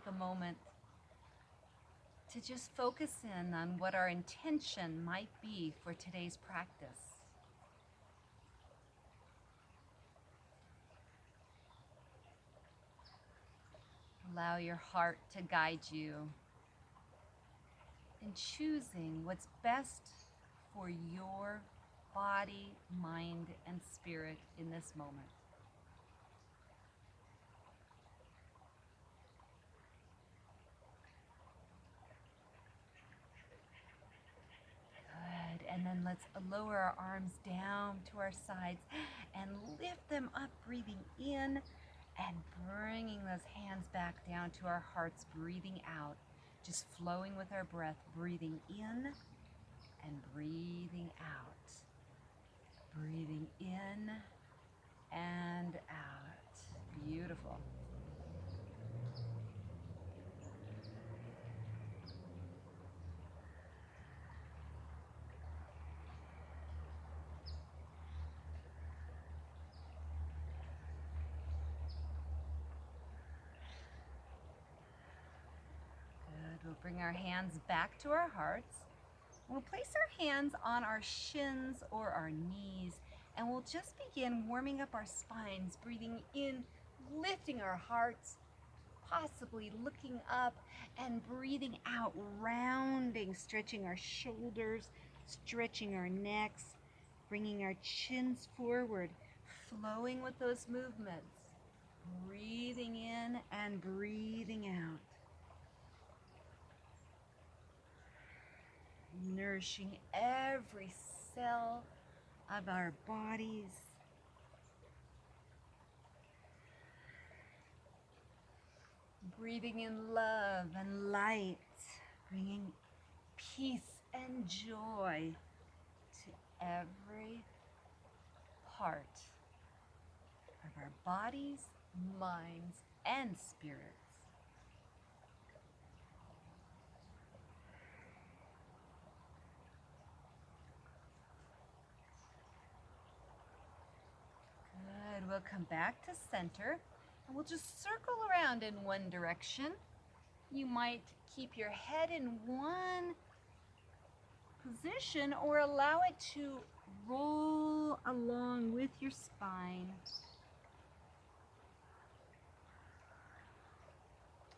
take a moment to just focus in on what our intention might be for today's practice. Allow your heart to guide you in choosing what's best for your body, mind, and spirit in this moment. Good, and then let's lower our arms down to our sides and lift them up, breathing in and bringing those hands back down to our hearts, breathing out, just flowing with our breath, breathing in and breathing out. Breathing in and out. Beautiful. Good. We'll bring our hands back to our hearts. We'll place our hands on our shins or our knees, and we'll just begin warming up our spines, breathing in, lifting our hearts, possibly looking up, and breathing out, rounding, stretching our shoulders, stretching our necks, bringing our chins forward, flowing with those movements, breathing in and breathing out. Nourishing every cell of our bodies. Breathing in love and light, bringing peace and joy to every part of our bodies, minds, and spirits. Good. We'll come back to center, and we'll just circle around in one direction. You might keep your head in one position or allow it to roll along with your spine.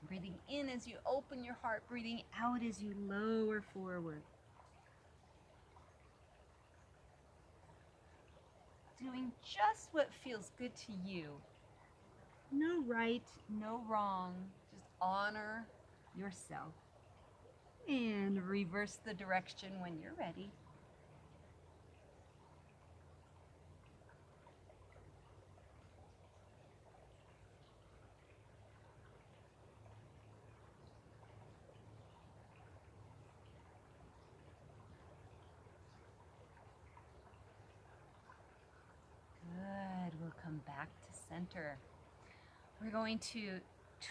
Breathing in as you open your heart, breathing out as you lower forward. Doing just what feels good to you. No right, no wrong, just honor yourself. And reverse the direction when you're ready. Good, we'll come back to center. We're going to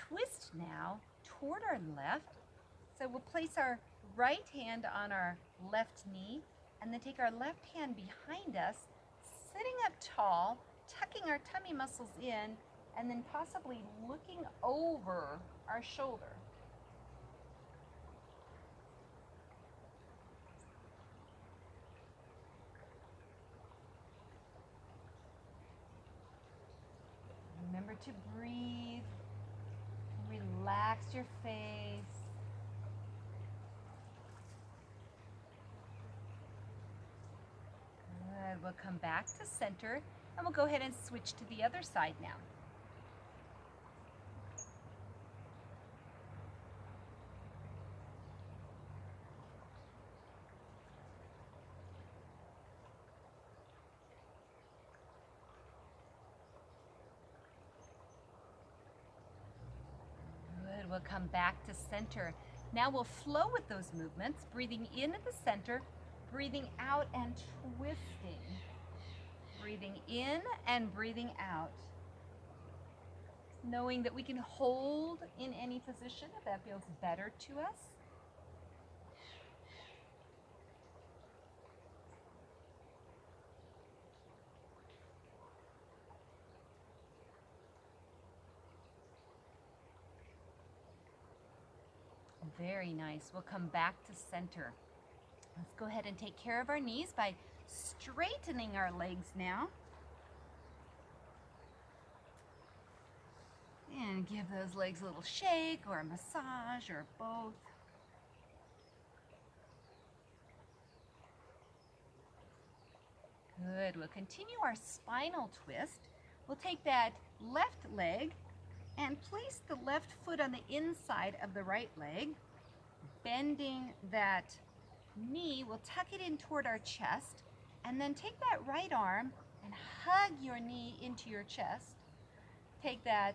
twist now toward our left. So we'll place our right hand on our left knee and then take our left hand behind us, sitting up tall, tucking our tummy muscles in, and then possibly looking over our shoulder. Remember to breathe, relax your face. Good, we'll come back to center and we'll go ahead and switch to the other side now. Good, we'll come back to center. Now we'll flow with those movements, breathing in at the center, breathing out and twisting. Breathing in and breathing out. Knowing that we can hold in any position if that feels better to us. Very nice. We'll come back to center. Let's go ahead and take care of our knees by straightening our legs now. And give those legs a little shake or a massage or both. Good. We'll continue our spinal twist. We'll take that left leg and place the left foot on the inside of the right leg. Bending that knee, we'll tuck it in toward our chest, and then take that right arm and hug your knee into your chest. Take that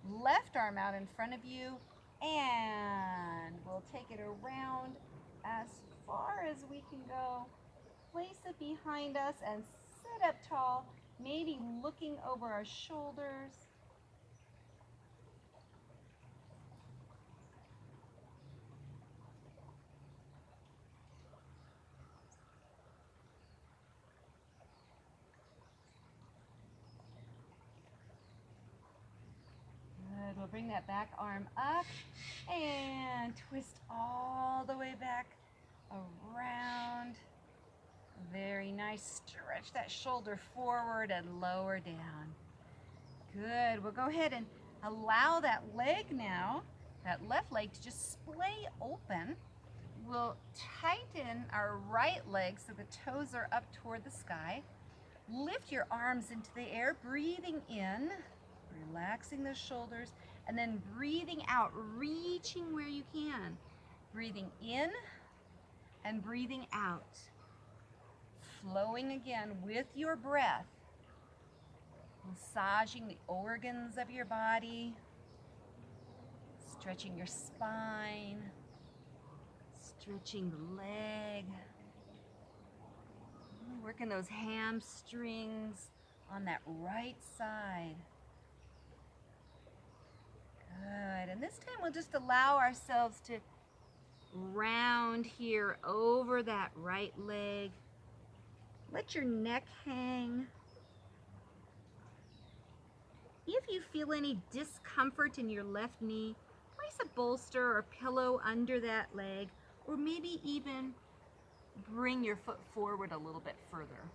left arm out in front of you, and we'll take it around as far as we can go. Place it behind us and sit up tall, maybe looking over our shoulders. Good. We'll bring that back arm up and twist all the way back around. Very nice. Stretch that shoulder forward and lower down. Good. We'll go ahead and allow that leg now, that left leg, to just splay open. We'll tighten our right leg so the toes are up toward the sky. Lift your arms into the air, breathing in, relaxing those shoulders, and then breathing out, reaching where you can. Breathing in and breathing out. Flowing again with your breath. Massaging the organs of your body. Stretching your spine. Stretching the leg. Working those hamstrings on that right side. Good. And this time we'll just allow ourselves to round here over that right leg. Let your neck hang. If you feel any discomfort in your left knee, place a bolster or pillow under that leg, or maybe even bring your foot forward a little bit further.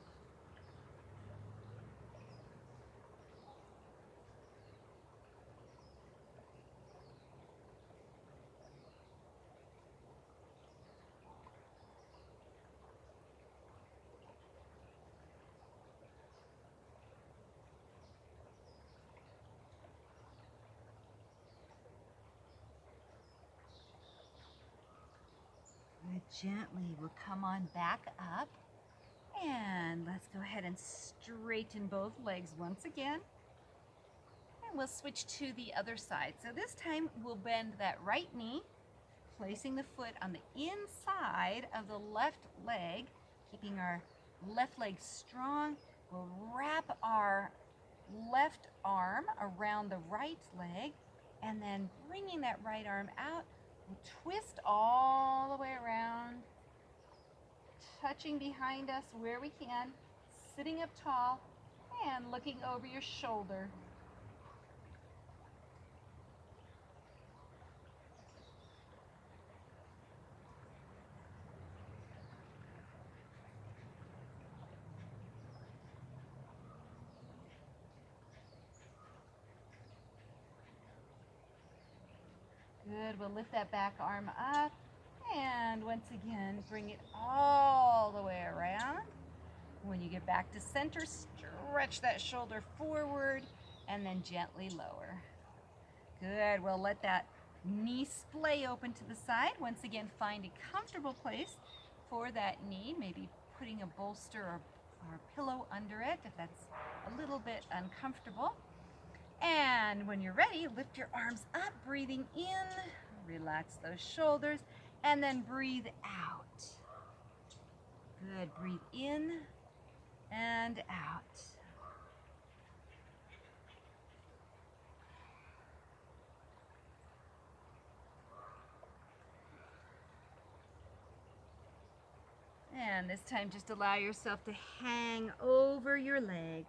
Gently, we'll come on back up, and let's go ahead and straighten both legs once again, and we'll switch to the other side. So this time we'll bend that right knee, placing the foot on the inside of the left leg, keeping our left leg strong. We'll wrap our left arm around the right leg, and then bringing that right arm out, we'll twist all the way around, touching behind us where we can, sitting up tall, and looking over your shoulder. Good. We'll lift that back arm up, and once again, bring it all the way around. When you get back to center, stretch that shoulder forward, and then gently lower. Good. We'll let that knee splay open to the side. Once again, find a comfortable place for that knee, maybe putting a bolster or a pillow under it if that's a little bit uncomfortable. And when you're ready, lift your arms up, breathing in, relax those shoulders, and then breathe out. Good. Breathe in and out. And this time, just allow yourself to hang over your leg.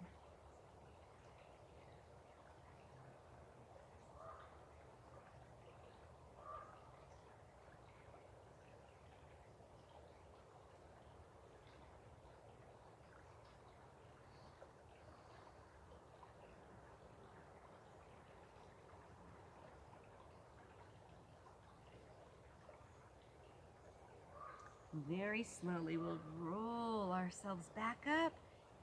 Very slowly, we'll roll ourselves back up.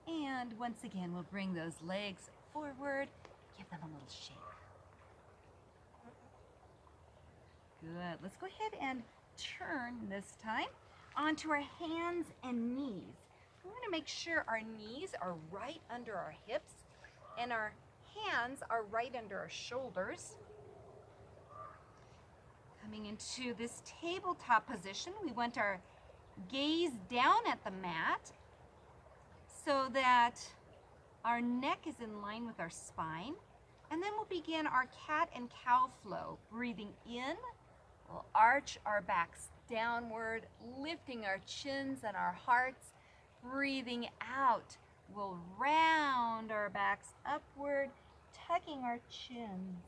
And once again, we'll bring those legs forward. Give them a little shake. Good. Let's go ahead and turn this time onto our hands and knees. We want to make sure our knees are right under our hips and our hands are right under our shoulders. Coming into this tabletop position, we want our gaze down at the mat so that our neck is in line with our spine. And then we'll begin our cat and cow flow. Breathing in, we'll arch our backs downward, lifting our chins and our hearts. Breathing out, we'll round our backs upward, tucking our chins.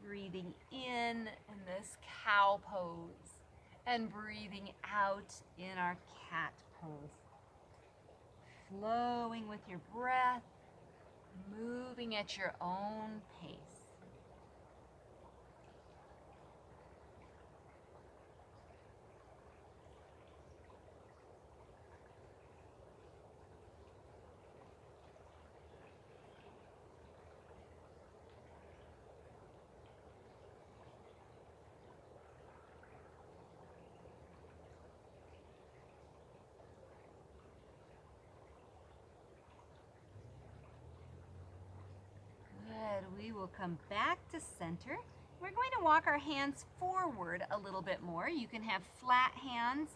Breathing in this cow pose, and breathing out in our cat pose. Flowing with your breath, moving at your own pace. We will come back to center. We're going to walk our hands forward a little bit more. You can have flat hands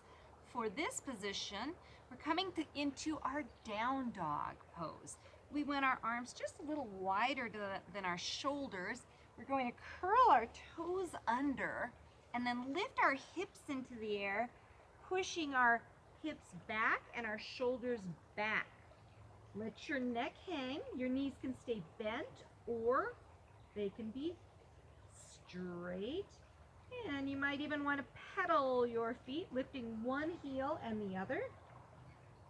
for this position. We're coming into our down dog pose. We want our arms just a little wider than our shoulders. We're going to curl our toes under and then lift our hips into the air, pushing our hips back and our shoulders back. Let your neck hang. Your knees can stay bent or they can be straight. And you might even want to pedal your feet, lifting one heel and the other,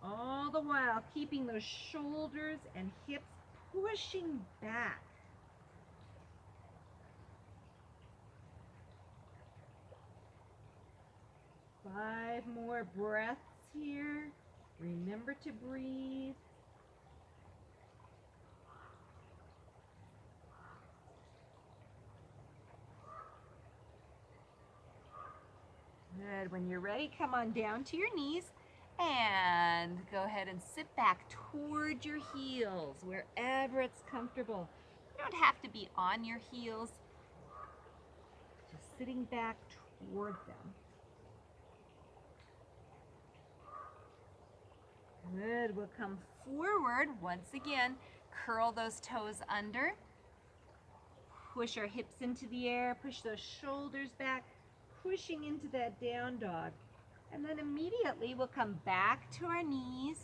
all the while keeping those shoulders and hips pushing back. Five more breaths here. Remember to breathe. Good. When you're ready, come on down to your knees and go ahead and sit back toward your heels, wherever it's comfortable. You don't have to be on your heels, just sitting back toward them. Good. We'll come forward once again. Curl those toes under. Push our hips into the air. Push those shoulders back, pushing into that down dog. And then immediately we'll come back to our knees,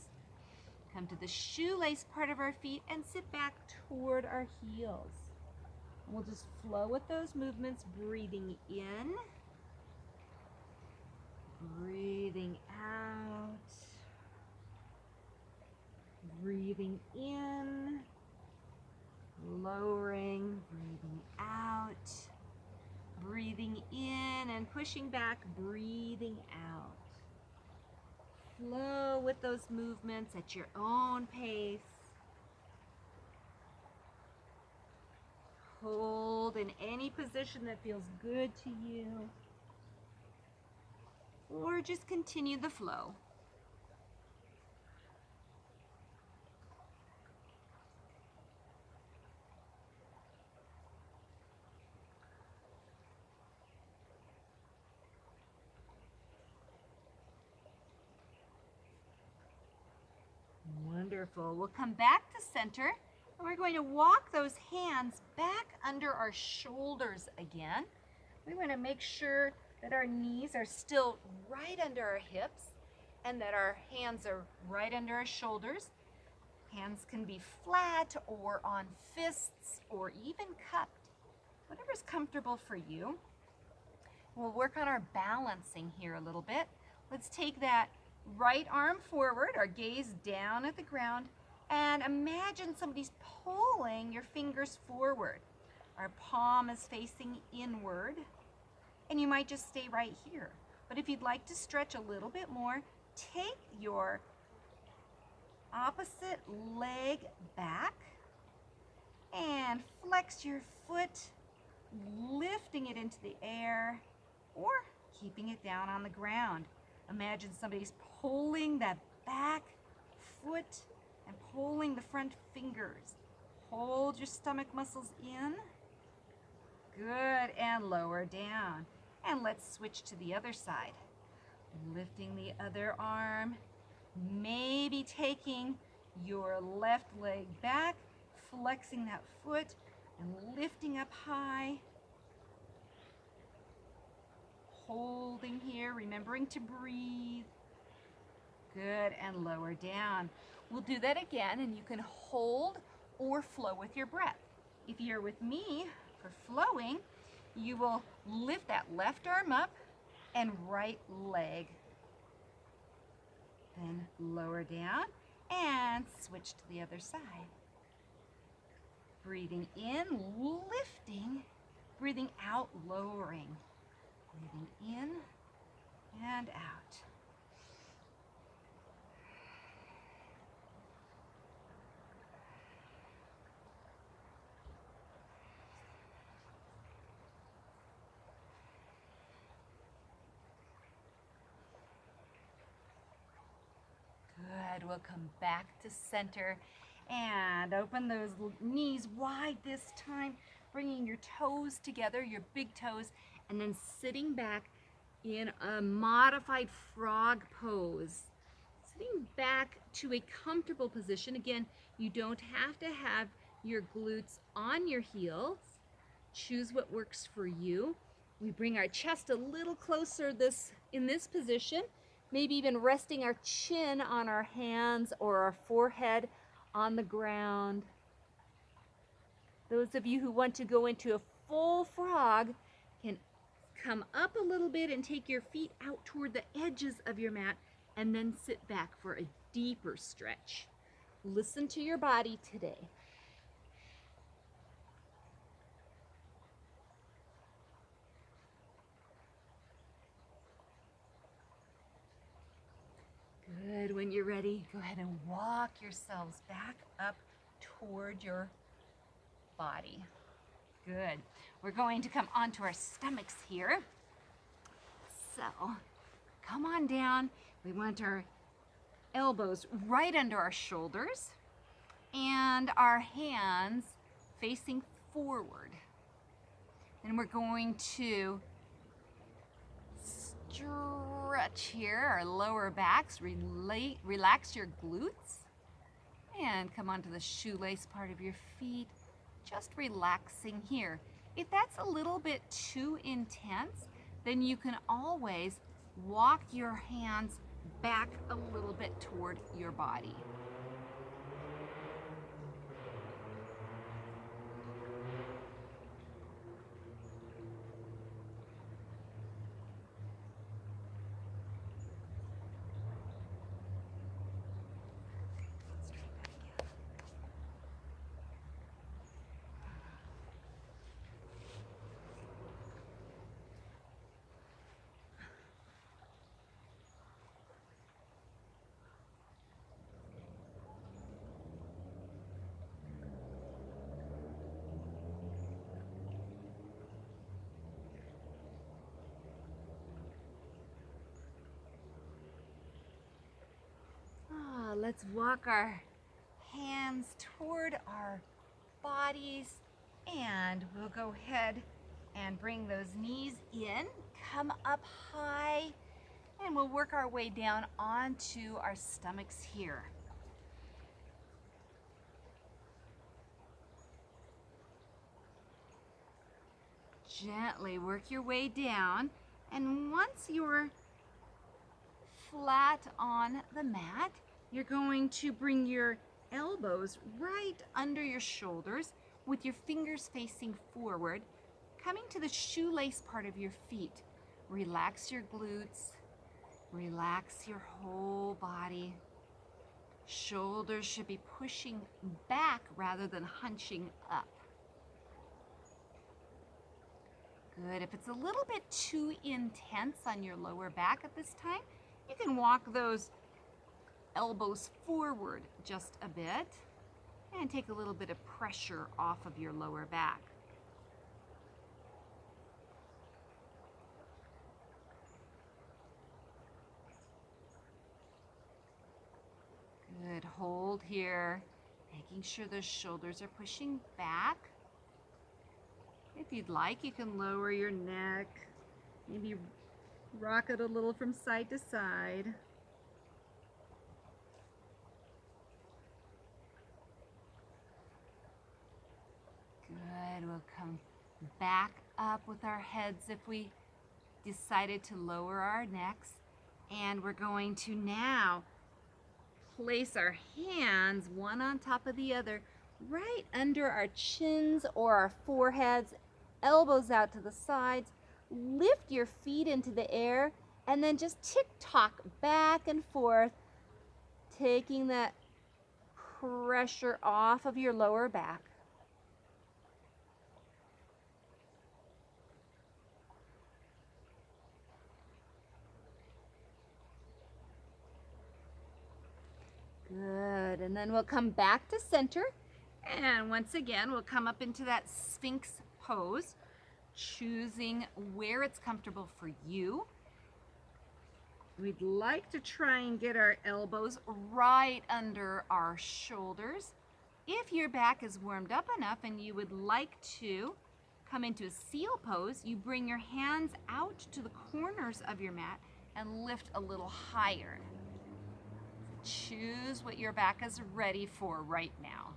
come to the shoelace part of our feet, and sit back toward our heels. And we'll just flow with those movements, breathing in, breathing out, breathing in, lowering, breathing out, breathing in and pushing back, breathing out. Flow with those movements at your own pace. Hold in any position that feels good to you. Or just continue the flow. Wonderful. We'll come back to center and we're going to walk those hands back under our shoulders again. We want to make sure that our knees are still right under our hips and that our hands are right under our shoulders. Hands can be flat or on fists or even cupped, whatever's comfortable for you. We'll work on our balancing here a little bit. Let's take that right arm forward, our gaze down at the ground, and imagine somebody's pulling your fingers forward. Our palm is facing inward, and you might just stay right here. But if you'd like to stretch a little bit more, take your opposite leg back and flex your foot, lifting it into the air or keeping it down on the ground. Imagine somebody's pulling that back foot and pulling the front fingers. Hold your stomach muscles in. Good, and lower down. And let's switch to the other side. Lifting the other arm, maybe taking your left leg back, flexing that foot and lifting up high. Holding here, remembering to breathe. Good, and lower down. We'll do that again, and you can hold or flow with your breath. If you're with me for flowing, you will lift that left arm up and right leg. Then lower down and switch to the other side. Breathing in, lifting. Breathing out, lowering. Breathing in and out. Good, we'll come back to center and open those knees wide this time, bringing your toes together, your big toes, and then sitting back in a modified frog pose. Sitting back to a comfortable position. Again, you don't have to have your glutes on your heels. Choose what works for you. We bring our chest a little closer in this position, maybe even resting our chin on our hands or our forehead on the ground. Those of you who want to go into a full frog can come up a little bit and take your feet out toward the edges of your mat and then sit back for a deeper stretch. Listen to your body today. Good. When you're ready, go ahead and walk yourselves back up toward your body. Good. We're going to come onto our stomachs here. So, come on down. We want our elbows right under our shoulders and our hands facing forward. Then we're going to stretch here our lower backs, relax your glutes, and come onto the shoelace part of your feet, just relaxing here. If that's a little bit too intense, then you can always walk your hands back a little bit toward your body. Let's walk our hands toward our bodies, and we'll go ahead and bring those knees in, come up high, and we'll work our way down onto our stomachs here. Gently work your way down, and once you're flat on the mat, you're going to bring your elbows right under your shoulders with your fingers facing forward, coming to the shoelace part of your feet. Relax your glutes, relax your whole body. Shoulders should be pushing back rather than hunching up. Good. If it's a little bit too intense on your lower back at this time, you can walk those elbows forward just a bit and take a little bit of pressure off of your lower back. Good. Hold here, making sure the shoulders are pushing back. If you'd like, you can lower your neck, maybe rock it a little from side to side. Good. We'll come back up with our heads if we decided to lower our necks. And we're going to now place our hands one on top of the other right under our chins or our foreheads, elbows out to the sides. Lift your feet into the air and then just tick-tock back and forth, taking that pressure off of your lower back. Good, and then we'll come back to center, and once again we'll come up into that Sphinx pose, choosing where it's comfortable for you. We'd like to try and get our elbows right under our shoulders. If your back is warmed up enough and you would like to come into a seal pose, you bring your hands out to the corners of your mat and lift a little higher. Choose what your back is ready for right now.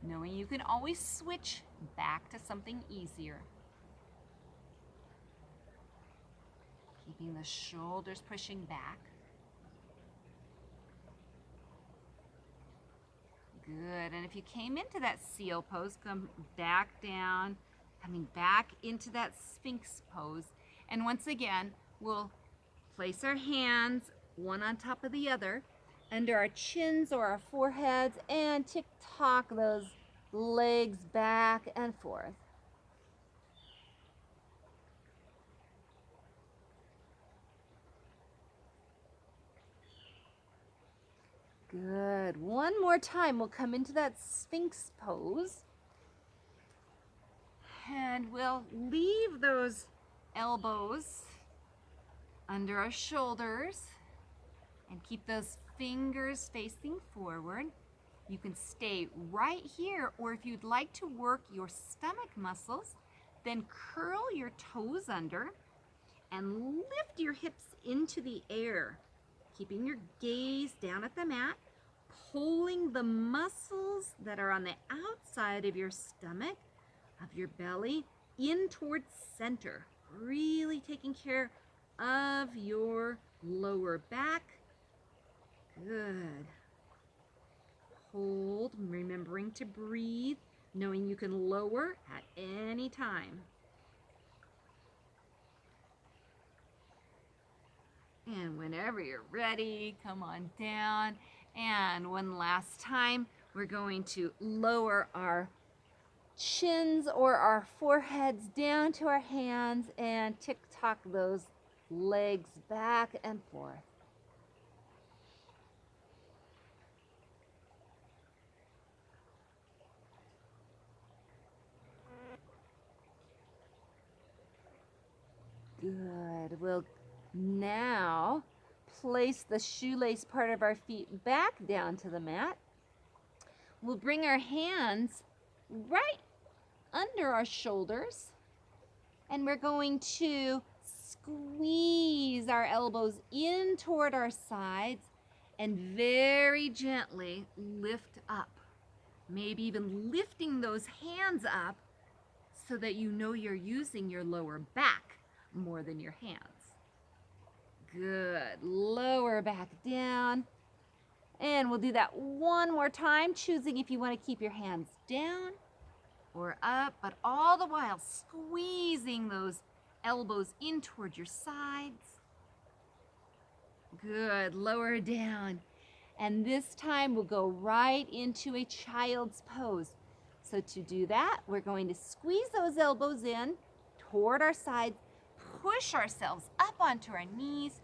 Knowing you can always switch back to something easier. Keeping the shoulders pushing back. Good, and if you came into that seal pose, come back down, coming back into that Sphinx pose. And once again, we'll place our hands one on top of the other, under our chins or our foreheads, and tick-tock those legs back and forth. Good. One more time, we'll come into that Sphinx pose, and we'll leave those elbows under our shoulders and keep those fingers facing forward. You can stay right here, or if you'd like to work your stomach muscles, then curl your toes under and lift your hips into the air, keeping your gaze down at the mat, pulling the muscles that are on the outside of your stomach, of your belly, in towards center, really taking care of your lower back. Good. Hold, remembering to breathe, knowing you can lower at any time. And whenever you're ready, come on down. And one last time, we're going to lower our chins or our foreheads down to our hands and tick-tock those legs back and forth. Good. We'll now place the shoelace part of our feet back down to the mat. We'll bring our hands right under our shoulders, and we're going to squeeze our elbows in toward our sides and very gently lift up. Maybe even lifting those hands up so that you know you're using your lower back more than your hands. Good. Lower back down. And we'll do that one more time, choosing if you want to keep your hands down or up, but all the while squeezing those elbows in toward your sides. Good. Lower down. And this time we'll go right into a child's pose. So to do that, we're going to squeeze those elbows in toward our sides, push ourselves up onto our knees,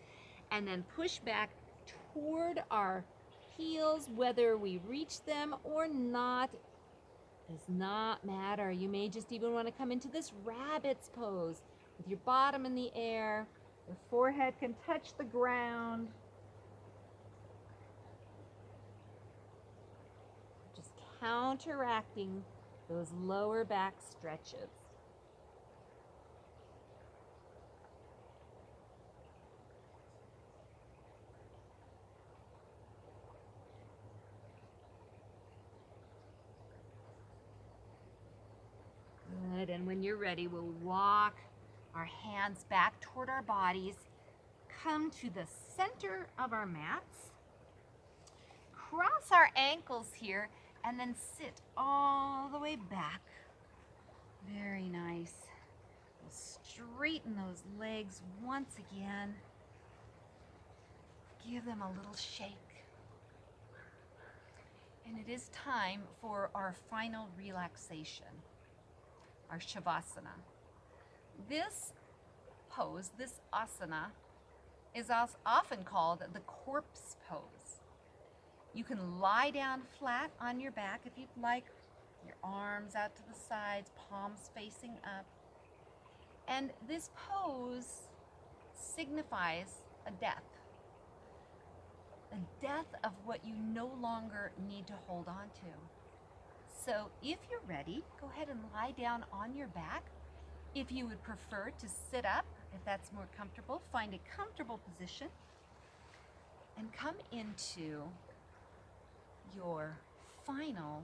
and then push back toward our heels. Whether we reach them or not does not matter. You may just even want to come into this rabbit's pose with your bottom in the air. Your forehead can touch the ground. Just counteracting those lower back stretches. Good, and when you're ready, we'll walk our hands back toward our bodies, come to the center of our mats, cross our ankles here, and then sit all the way back. Very nice. We'll straighten those legs once again. Give them a little shake. And it is time for our final relaxation, our Shavasana. This pose, this asana, is often called the corpse pose. You can lie down flat on your back if you'd like, your arms out to the sides, palms facing up. And this pose signifies a death of what you no longer need to hold on to. So if you're ready, go ahead and lie down on your back. If you would prefer to sit up, if that's more comfortable, find a comfortable position and come into your final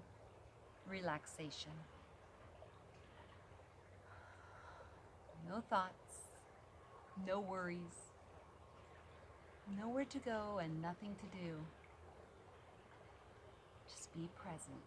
relaxation. No thoughts, no worries, nowhere to go and nothing to do. Just be present.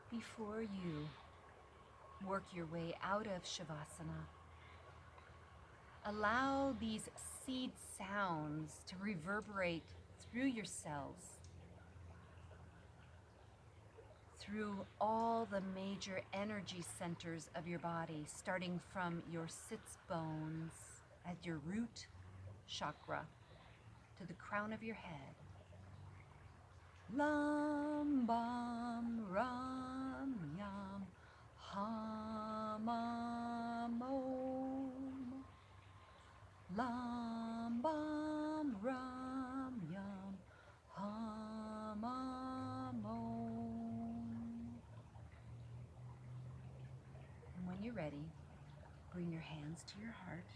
Before you work your way out of Shavasana, Allow these seed sounds to reverberate through your cells, through all the major energy centers of your body, starting from your sits bones at your root chakra to the crown of your head. Lam bam ram yam ham om. Lam bam ram yam ham om. And when you're ready, bring your hands to your heart.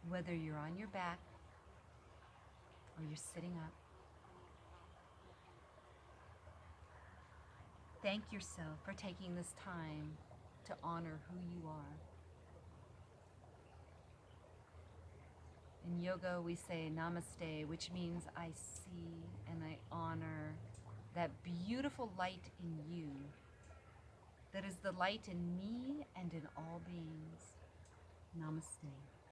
Whether you're on your back or you're sitting up, thank yourself for taking this time to honor who you are. In yoga, we say namaste, which means I see and I honor that beautiful light in you that is the light in me and in all beings. Namaste.